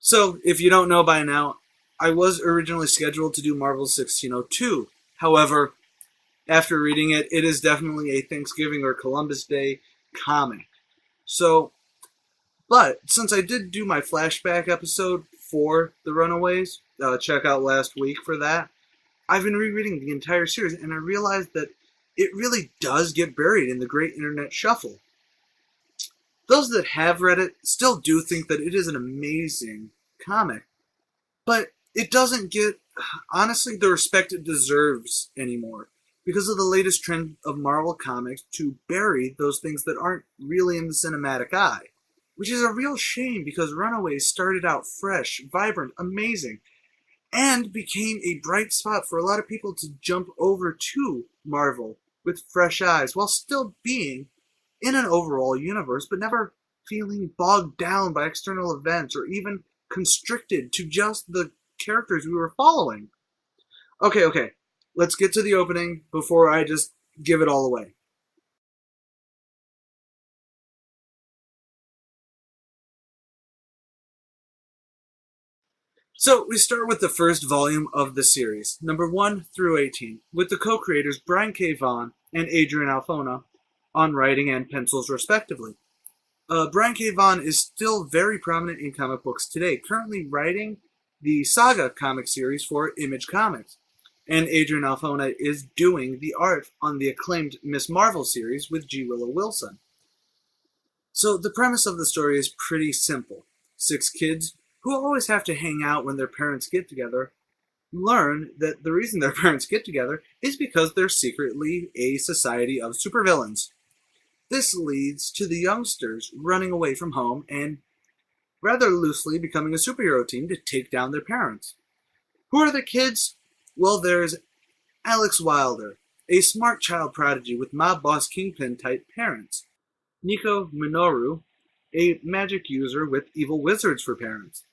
So, if you don't know by now, I was originally scheduled to do Marvel 1602. However, after reading it, it is definitely a Thanksgiving or Columbus Day comic. So, but since I did do my flashback episode for the Runaways, check out last week for that, I've been rereading the entire series and I realized that it really does get buried in the great internet shuffle. Those that have read it still do think that it is an amazing comic, but it doesn't get, honestly, the respect it deserves anymore because of the latest trend of Marvel Comics to bury those things that aren't really in the cinematic eye. Which is a real shame because Runaways started out fresh, vibrant, amazing, and became a bright spot for a lot of people to jump over to Marvel with fresh eyes while still being in an overall universe, but never feeling bogged down by external events or even constricted to just the characters we were following. Okay, let's get to the opening before I just give it all away. So we start with the first volume of the series, number 1 through 18, with the co-creators Brian K. Vaughan and Adrian Alphona on writing and pencils respectively. Brian K. Vaughan is still very prominent in comic books today, currently writing the Saga comic series for Image Comics. And Adrian Alphona is doing the art on the acclaimed Miss Marvel series with G. Willow Wilson. So the premise of the story is pretty simple. 6 kids who always have to hang out when their parents get together learn that the reason their parents get together is because they're secretly a society of supervillains. This leads to the youngsters running away from home and rather loosely becoming a superhero team to take down their parents. Who are the kids? Well, there's Alex Wilder, a smart child prodigy with mob boss kingpin type parents. Nico Minoru, a magic user with evil wizards for parents.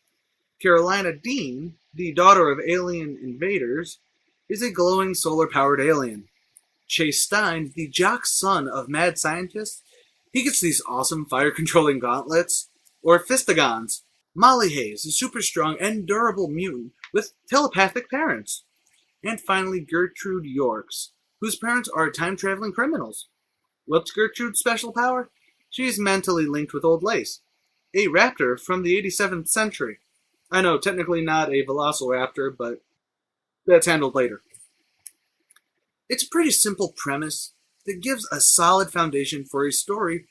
Carolina Dean, the daughter of alien invaders, is a glowing solar-powered alien. Chase Stein, the jock son of mad scientists, he gets these awesome fire-controlling gauntlets, or fistigons. Molly Hayes, a super strong and durable mutant with telepathic parents. And finally, Gertrude Yorks, whose parents are time-traveling criminals. What's Gertrude's special power? She's mentally linked with Old Lace, a raptor from the 87th century. I know, technically not a velociraptor, but that's handled later. It's a pretty simple premise that gives a solid foundation for a story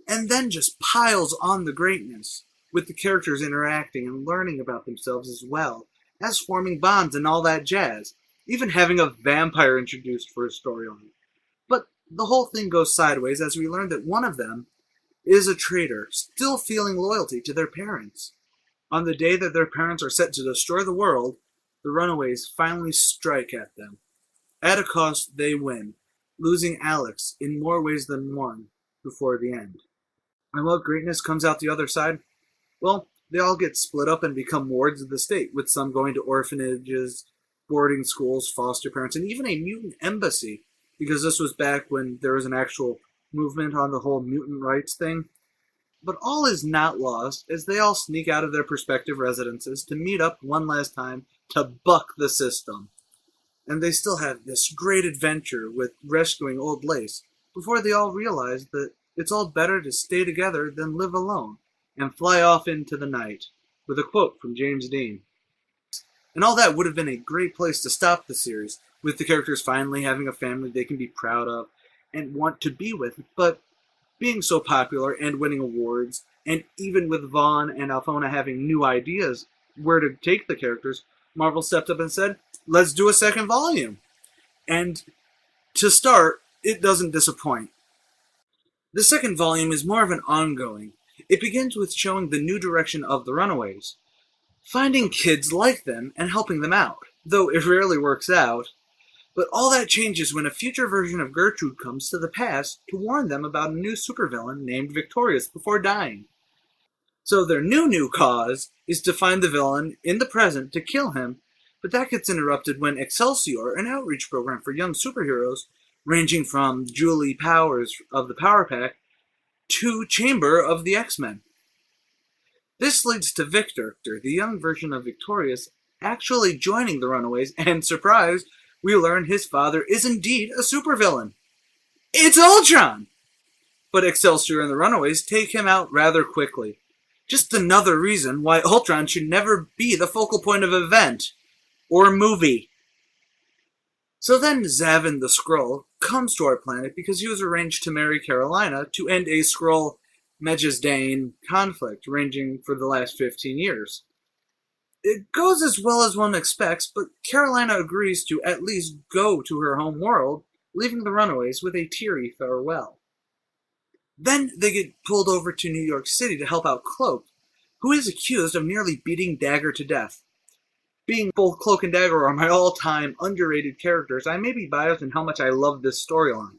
and then just piles on the greatness, with the characters interacting and learning about themselves as well as forming bonds and all that jazz, even having a vampire introduced for a storyline. But the whole thing goes sideways as we learn that one of them is a traitor, still feeling loyalty to their parents. On the day that their parents are set to destroy the world, the Runaways finally strike at them. At a cost, they win, losing Alex in more ways than one before the end. And what greatness comes out the other side? Well, they all get split up and become wards of the state, with some going to orphanages, boarding schools, foster parents, and even a mutant embassy, because this was back when there was an actual movement on the whole mutant rights thing. But all is not lost as they all sneak out of their prospective residences to meet up one last time to buck the system. And they still have this great adventure with rescuing Old Lace before they all realize that it's all better to stay together than live alone and fly off into the night, with a quote from James Dean. And all that would have been a great place to stop the series, with the characters finally having a family they can be proud of and want to be with, but being so popular and winning awards, and even with Vaughn and Alphona having new ideas where to take the characters, Marvel stepped up and said, let's do a second volume. And to start, it doesn't disappoint. The second volume is more of an ongoing. It begins with showing the new direction of the Runaways, finding kids like them and helping them out, though it rarely works out. But all that changes when a future version of Gertrude comes to the past to warn them about a new supervillain named Victorious before dying. So their new cause is to find the villain in the present to kill him, but that gets interrupted when Excelsior, an outreach program for young superheroes, ranging from Julie Powers of the Power Pack to Chamber of the X-Men. This leads to Victor, the young version of Victorious, actually joining the Runaways, and surprise, we learn his father is indeed a supervillain. It's Ultron! But Excelsior and the Runaways take him out rather quickly. Just another reason why Ultron should never be the focal point of an event or movie. So then Zavin the Skrull comes to our planet because he was arranged to marry Carolina to end a Skrull Megisdane conflict ranging for the last 15 years. It goes as well as one expects, but Carolina agrees to at least go to her home world, leaving the Runaways with a teary farewell. Then they get pulled over to New York City to help out Cloak, who is accused of nearly beating Dagger to death. Being both Cloak and Dagger are my all-time underrated characters, I may be biased in how much I love this storyline.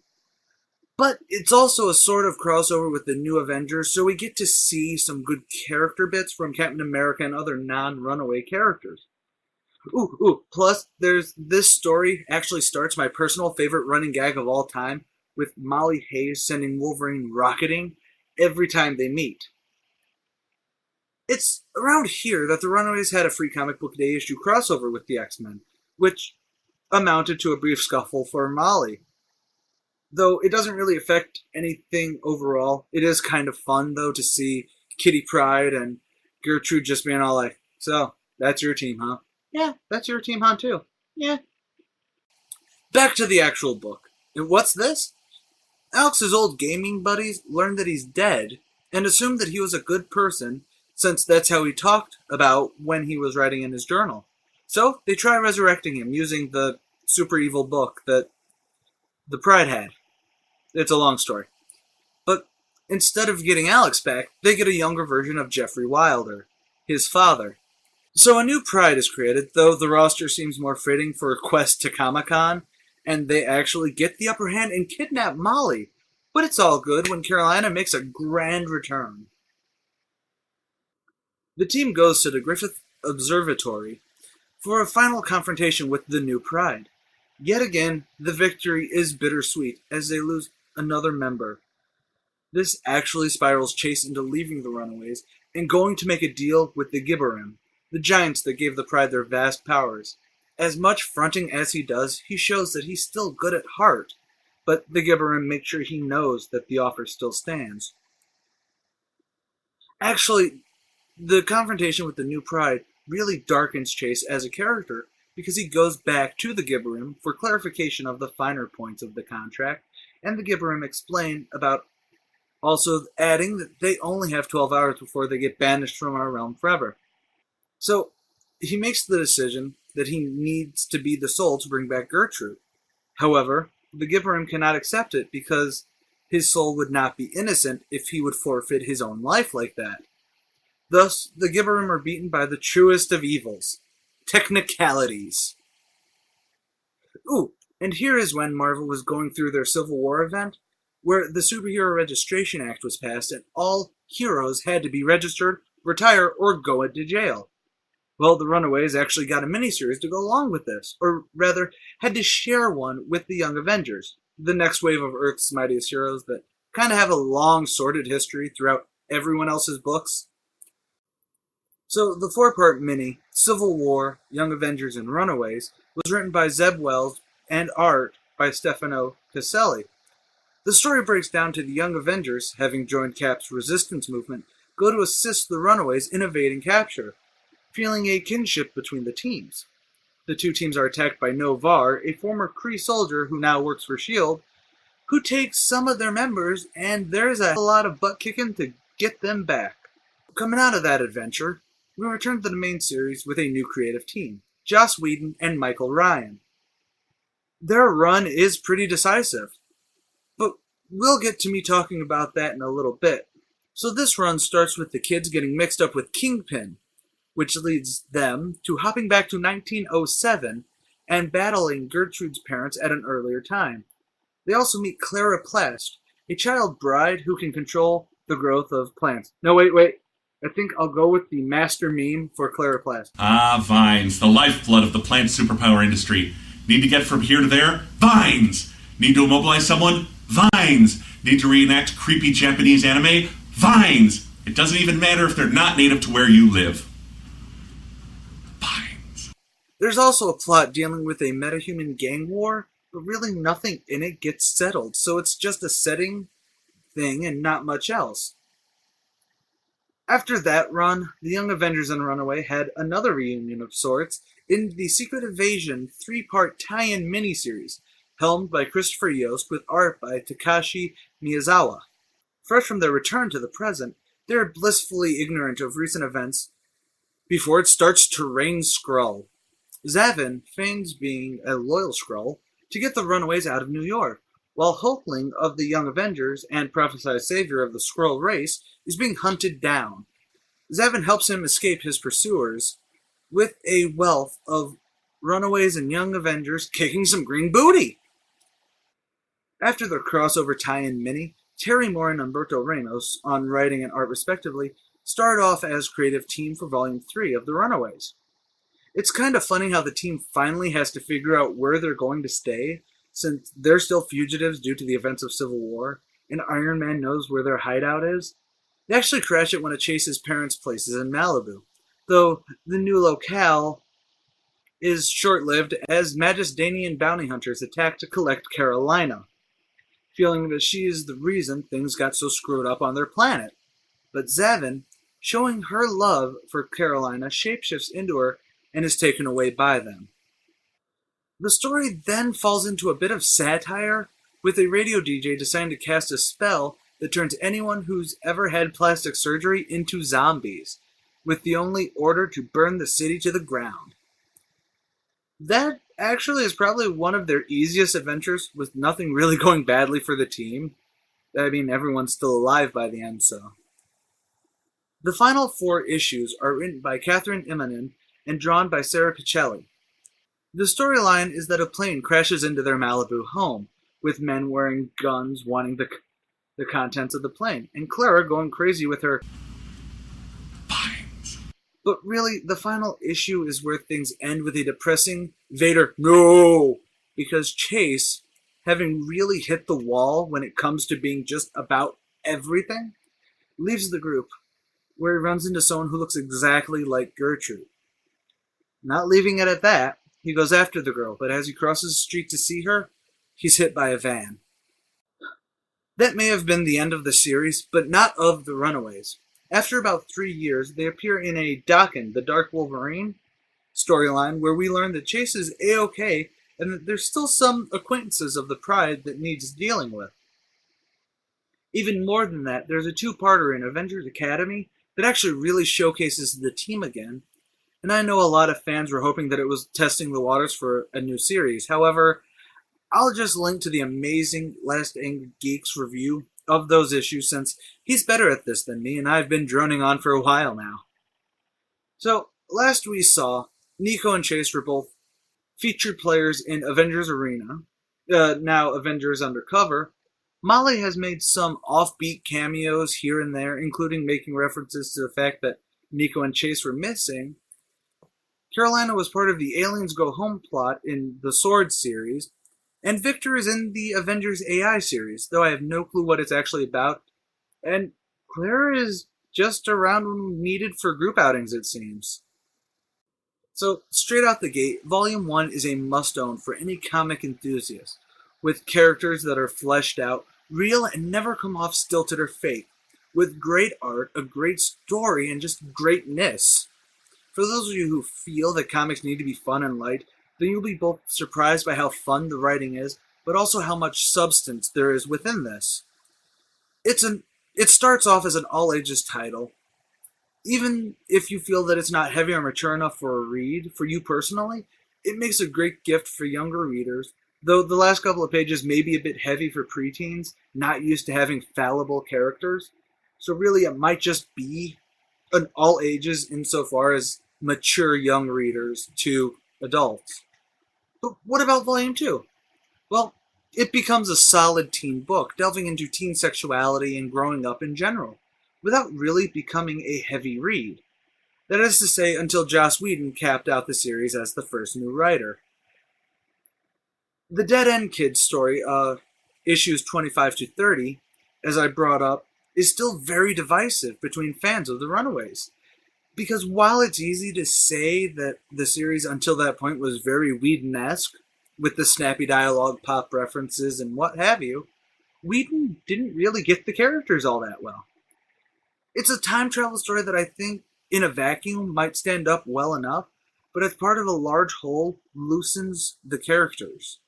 But it's also a sort of crossover with the New Avengers, so we get to see some good character bits from Captain America and other non-Runaway characters. Plus, this story actually starts my personal favorite running gag of all time, with Molly Hayes sending Wolverine rocketing every time they meet. It's around here that the Runaways had a Free Comic Book Day issue crossover with the X-Men, which amounted to a brief scuffle for Molly. Though it doesn't really affect anything overall, it is kind of fun, though, to see Kitty Pryde and Gertrude just being all like, so, that's your team, huh? Yeah, that's your team, huh, too? Yeah. Back to the actual book. And what's this? Alex's old gaming buddies learn that he's dead, and assume that he was a good person, since that's how he talked about when he was writing in his journal. So, they try resurrecting him using the super evil book that the Pride had. It's a long story. But instead of getting Alex back, they get a younger version of Jeffrey Wilder, his father. So a new Pride is created, though the roster seems more fitting for a quest to Comic-Con, and they actually get the upper hand and kidnap Molly. But it's all good when Carolina makes a grand return. The team goes to the Griffith Observatory for a final confrontation with the new Pride. Yet again, the victory is bittersweet as they lose another member. This actually spirals Chase into leaving the Runaways and going to make a deal with the Gibberim, the giants that gave the Pride their vast powers. As much fronting as he does, he shows that he's still good at heart, but the Gibberim make sure he knows that the offer still stands. Actually, the confrontation with the new Pride really darkens Chase as a character, because he goes back to the Gibberim for clarification of the finer points of the contract, and the Gibberim explain about also adding that they only have 12 hours before they get banished from our realm forever. So, he makes the decision that he needs to be the soul to bring back Gertrude. However, the Gibberim cannot accept it because his soul would not be innocent if he would forfeit his own life like that. Thus, the Gibberim are beaten by the truest of evils. Technicalities. And here is when Marvel was going through their Civil War event, where the Superhero Registration Act was passed and all heroes had to be registered, retire, or go into jail. Well, the Runaways actually got a miniseries to go along with this, or rather, had to share one with the Young Avengers, the next wave of Earth's mightiest heroes that kind of have a long, sordid history throughout everyone else's books. So, the 4-part mini, Civil War, Young Avengers, and Runaways, was written by Zeb Wells and art by Stefano Caselli. The story breaks down to the Young Avengers, having joined Cap's resistance movement, go to assist the Runaways in evading capture, feeling a kinship between the teams. The two teams are attacked by Novar, a former Kree soldier who now works for S.H.I.E.L.D., who takes some of their members, and there's a lot of butt-kicking to get them back. Coming out of that adventure, we return to the main series with a new creative team, Joss Whedon and Michael Ryan. Their run is pretty decisive, but we'll get to me talking about that in a little bit. So this run starts with the kids getting mixed up with Kingpin, which leads them to hopping back to 1907 and battling Gertrude's parents at an earlier time. They also meet Clara Plast, a child bride who can control the growth of plants. No, wait. I think I'll go with the master meme for Clara Plast. Ah, vines, the lifeblood of the plant superpower industry. Need to get from here to there? Vines! Need to immobilize someone? Vines! Need to reenact creepy Japanese anime? Vines! It doesn't even matter if they're not native to where you live. Vines. There's also a plot dealing with a metahuman gang war, but really nothing in it gets settled, so it's just a setting thing and not much else. After that run, the Young Avengers and Runaway had another reunion of sorts in the Secret Invasion 3-part tie-in miniseries, helmed by Christopher Yost with art by Takashi Miyazawa. Fresh from their return to the present, they are blissfully ignorant of recent events before it starts to rain Skrull. Zavin feigns being a loyal Skrull to get the Runaways out of New York, while Hulkling of the Young Avengers and prophesied savior of the Skrull race is being hunted down. Zavin helps him escape his pursuers with a wealth of Runaways and Young Avengers kicking some green booty. After their crossover tie-in mini, Terry Moore and Humberto Ramos, on writing and art respectively, start off as creative team for Volume 3 of The Runaways. It's kind of funny how the team finally has to figure out where they're going to stay, since they're still fugitives due to the events of Civil War, and Iron Man knows where their hideout is. They actually crash it when it chases parents' places in Malibu, though the new locale is short-lived as Magisdanian bounty hunters attack to collect Carolina, feeling that she is the reason things got so screwed up on their planet. But Zavin, showing her love for Carolina, shapeshifts into her and is taken away by them. The story then falls into a bit of satire, with a radio DJ deciding to cast a spell that turns anyone who's ever had plastic surgery into zombies, with the only order to burn the city to the ground. That actually is probably one of their easiest adventures, with nothing really going badly for the team. I mean, everyone's still alive by the end, so. The final 4 issues are written by Catherine Immonen and drawn by Sarah Pichelli. The storyline is that a plane crashes into their Malibu home, with men wearing guns wanting the contents of the plane, and Clara going crazy with her Vines. But really, the final issue is where things end with a depressing Vader no! Because Chase, having really hit the wall when it comes to being just about everything, leaves the group, where he runs into someone who looks exactly like Gertrude. Not leaving it at that, he goes after the girl, but as he crosses the street to see her, he's hit by a van. That may have been the end of the series, but not of the Runaways. After about 3 years, they appear in a Daken, the Dark Wolverine storyline, where we learn that Chase is A-OK, and that there's still some acquaintances of the Pride that needs dealing with. Even more than that, there's a 2-parter in Avengers Academy that actually really showcases the team again, and I know a lot of fans were hoping that it was testing the waters for a new series. However, I'll just link to the amazing Last Angry Geeks review of those issues, since he's better at this than me, and I've been droning on for a while now. So, last we saw, Nico and Chase were both featured players in Avengers Arena, now Avengers Undercover. Molly has made some offbeat cameos here and there, including making references to the fact that Nico and Chase were missing. Carolina was part of the Aliens Go Home plot in the Sword series, and Victor is in the Avengers AI series, though I have no clue what it's actually about. And Claire is just around when needed for group outings, it seems. So, straight out the gate, Volume 1 is a must-own for any comic enthusiast, with characters that are fleshed out, real, and never come off stilted or fake, with great art, a great story, and just greatness. For those of you who feel that comics need to be fun and light, then you'll be both surprised by how fun the writing is, but also how much substance there is within this. It starts off as an all-ages title. Even if you feel that it's not heavy or mature enough for a read, for you personally, it makes a great gift for younger readers, though the last couple of pages may be a bit heavy for preteens, not used to having fallible characters. So really, it might just be an all ages insofar as mature young readers to adults. But what about Volume 2? Well, it becomes a solid teen book, delving into teen sexuality and growing up in general, without really becoming a heavy read. That is to say, until Joss Whedon capped out the series as the first new writer. The Dead End Kids story, issues 25 to 30, as I brought up, is still very divisive between fans of the Runaways. Because while it's easy to say that the series until that point was very Whedon-esque, with the snappy dialogue, pop references, and what have you, Whedon didn't really get the characters all that well. It's a time travel story that I think, in a vacuum, might stand up well enough, but as part of a large whole, loosens the characters.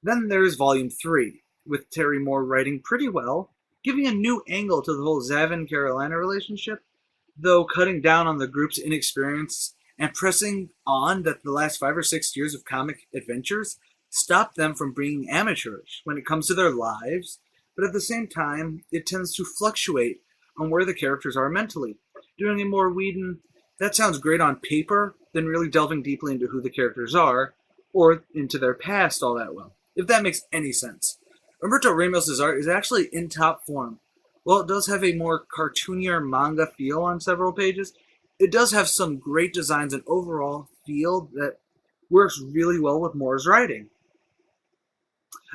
Then there's Volume 3, with Terry Moore writing pretty well, giving a new angle to the whole Zavin-Carolina relationship, though cutting down on the group's inexperience and pressing on that the last 5 or 6 years of comic adventures stopped them from being amateurish when it comes to their lives, but at the same time, it tends to fluctuate on where the characters are mentally. Doing a more Whedon, that sounds great on paper, than really delving deeply into who the characters are, or into their past all that well, if that makes any sense. Humberto Ramos' art is actually in top form. While it does have a more cartoonier manga feel on several pages, it does have some great designs and overall feel that works really well with Moore's writing.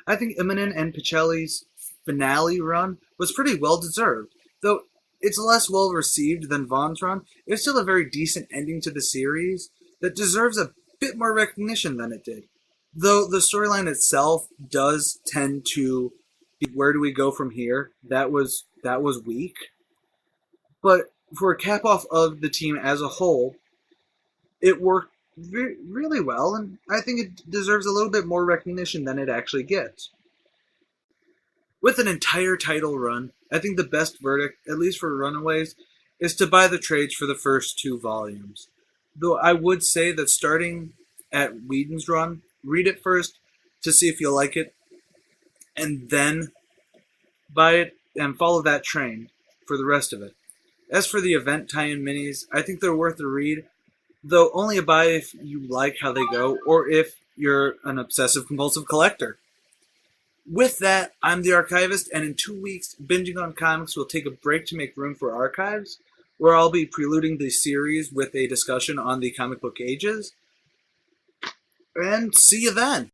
I think Immonen and Pichelli's finale run was pretty well deserved. Though it's less well received than Vaughn's run, it's still a very decent ending to the series that deserves a bit more recognition than it did. Though the storyline itself does tend to be, where do we go from here? That was weak. But for a cap off of the team as a whole, it worked really well, and I think it deserves a little bit more recognition than it actually gets. With an entire title run, I think the best verdict, at least for Runaways, is to buy the trades for the first 2 volumes. Though I would say that starting at Whedon's run, read it first to see if you like it, and then buy it and follow that train for the rest of it. As for the event tie-in minis, I think they're worth a read, though only a buy if you like how they go, or if you're an obsessive-compulsive collector. With that, I'm the Archivist, and in 2 weeks, Binging on Comics will take a break to make room for Archives, where I'll be preluding the series with a discussion on the comic book ages. And see you then!